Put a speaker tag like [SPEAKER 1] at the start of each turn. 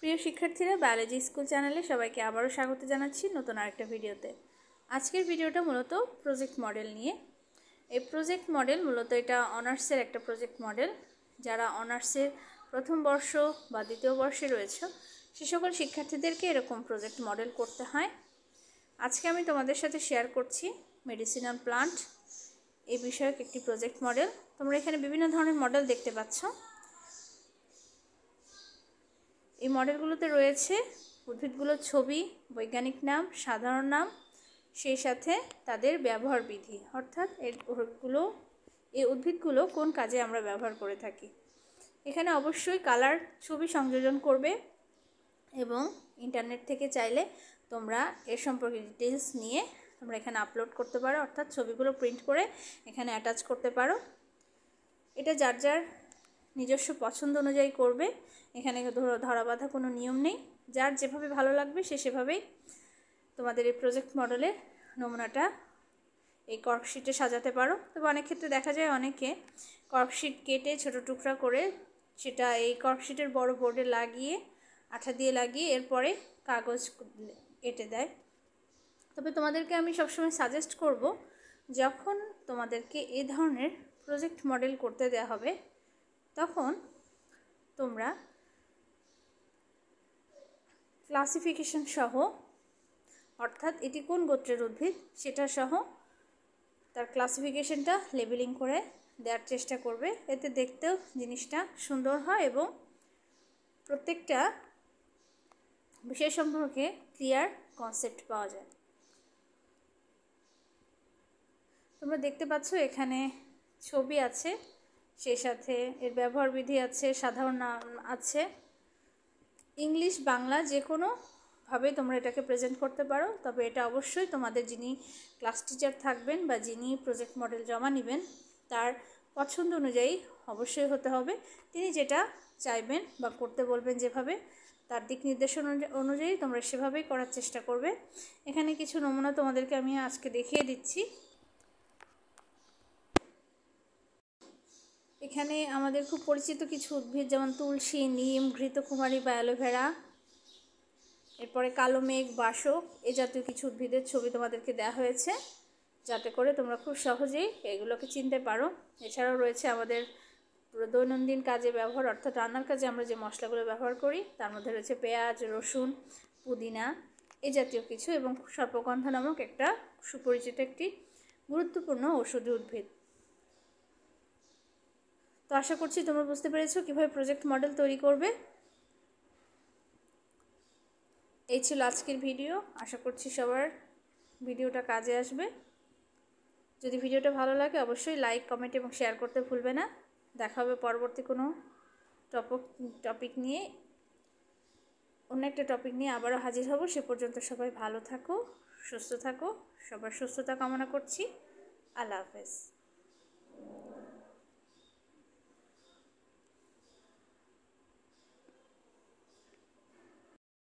[SPEAKER 1] প্রিয় শিক্ষার্থীরা, biology school চ্যানেলে সবাইকে আবারও স্বাগত জানাচ্ছি নতুন আরেকটা ভিডিওতে। আজকের ভিডিওটা মূলত প্রজেক্ট মডেল নিয়ে। এই প্রজেক্ট মডেল মূলত এটা অনার্সের একটা প্রজেক্ট মডেল। যারা অনার্সের প্রথম বর্ষ বা দ্বিতীয় বর্ষে রয়েছে সে সকল শিক্ষার্থীদেরকে এরকম প্রজেক্ট মডেল করতে হয়। আজকে আমি তোমাদের সাথে শেয়ার করছি মেডিসিনাল প্লান্ট এই বিষয়ক একটি প্রজেক্ট মডেল। তোমরা এখানে বিভিন্ন ধরনের মডেল দেখতে পাচ্ছ। এই মডেলগুলোতে রয়েছে উদ্ভিদগুলোর ছবি, বৈজ্ঞানিক নাম, সাধারণ নাম, সেই সাথে তাদের ব্যবহার বিধি, অর্থাৎ এই উদ্ভিদগুলো কোন কাজে আমরা ব্যবহার করে থাকি। এখানে অবশ্যই কালার ছবি সংযোজন করবে এবং ইন্টারনেট থেকে চাইলে তোমরা এর সম্পর্কে ডিটেলস নিয়ে তোমরা এখানে আপলোড করতে পারো, অর্থাৎ ছবিগুলো প্রিন্ট করে এখানে অ্যাটাচ করতে পারো। এটা যার যার নিজস্ব পছন্দ অনুযায়ী করবে। এখানে ধরা বাঁধা কোনো নিয়ম নেই, যার যেভাবে ভালো লাগবে সে সেভাবেই তোমাদের এই প্রজেক্ট মডেলের নমুনাটা এই কর্কশিটে সাজাতে পারো। তবে অনেক ক্ষেত্রে দেখা যায় অনেকে কর্কশিট কেটে ছোট টুকরা করে সেটা এই কর্কশিটের বড় বোর্ডে লাগিয়ে আঠা দিয়ে লাগিয়ে এরপরে কাগজ কেটে দেয়। তবে তোমাদেরকে আমি সবসময় সাজেস্ট করব, যখন তোমাদেরকে এই ধরনের প্রজেক্ট মডেল করতে দেওয়া হবে তখন তোমরা ক্লাসিফিকেশন সহ, অর্থাৎ এটি কোন গোত্রের উদ্ভিদ সেটা সহ তার ক্লাসিফিকেশনটা লেবেলিং করে দেওয়ার চেষ্টা করবে। এতে দেখতেও জিনিসটা সুন্দর হয় এবং প্রত্যেকটা বিষয় সম্পর্কে ক্লিয়ার কনসেপ্ট পাওয়া যায়। তোমরা দেখতে পাচ্ছ এখানে ছবি আছে, সেই সাথে এর ব্যবহার বিধি আছে, সাধারণ নাম আছে। ইংলিশ বাংলা যে কোনোভাবে তোমরা এটাকে প্রেজেন্ট করতে পারো, তবে এটা অবশ্যই তোমাদের যিনি ক্লাস টিচার থাকবেন বা যিনি প্রজেক্ট মডেল জমা নেবেন তার পছন্দ অনুযায়ী অবশ্যই হতে হবে। তিনি যেটা চাইবেন বা করতে বলবেন যেভাবে, তার দিক নির্দেশনা অনুযায়ী তোমরা সেভাবেই করার চেষ্টা করবে। এখানে কিছু নমুনা তোমাদেরকে আমি আজকে দেখিয়ে দিচ্ছি। এখানে আমাদের খুব পরিচিত কিছু উদ্ভিদ, যেমন তুলসী, নিম, ঘৃতকুমারী বা অ্যালোভেরা, এরপরে কালো মেঘ, বাসক, এ জাতীয় কিছু উদ্ভিদের ছবি তোমাদেরকে দেওয়া হয়েছে যাতে করে তোমরা খুব সহজেই এগুলোকে চিনতে পারো। এছাড়াও রয়েছে আমাদের দৈনন্দিন কাজে ব্যবহার, অর্থাৎ রান্নার কাজে আমরা যে মশলাগুলো ব্যবহার করি তার মধ্যে রয়েছে পেঁয়াজ, রসুন, পুদিনা, এ জাতীয় কিছু, এবং সর্পগন্ধা নামক একটা সুপরিচিত একটি গুরুত্বপূর্ণ ঔষধি উদ্ভিদ। তো আশা করছি তোমরা বুঝতে পেরেছো কীভাবে প্রজেক্ট মডেল তৈরি করবে। এই ছিল আজকের ভিডিও। আশা করছি সবার ভিডিওটা কাজে আসবে। যদি ভিডিওটা ভালো লাগে অবশ্যই লাইক, কমেন্ট এবং শেয়ার করতে ভুলবে না। দেখা হবে পরবর্তী কোনো টপিক নিয়ে, অন্য একটা টপিক নিয়ে আবারও হাজির হব। সে পর্যন্ত সবাই ভালো থাকো, সুস্থ থাকো। সবার সুস্থতা কামনা করছি। আল্লাহ হাফেজ।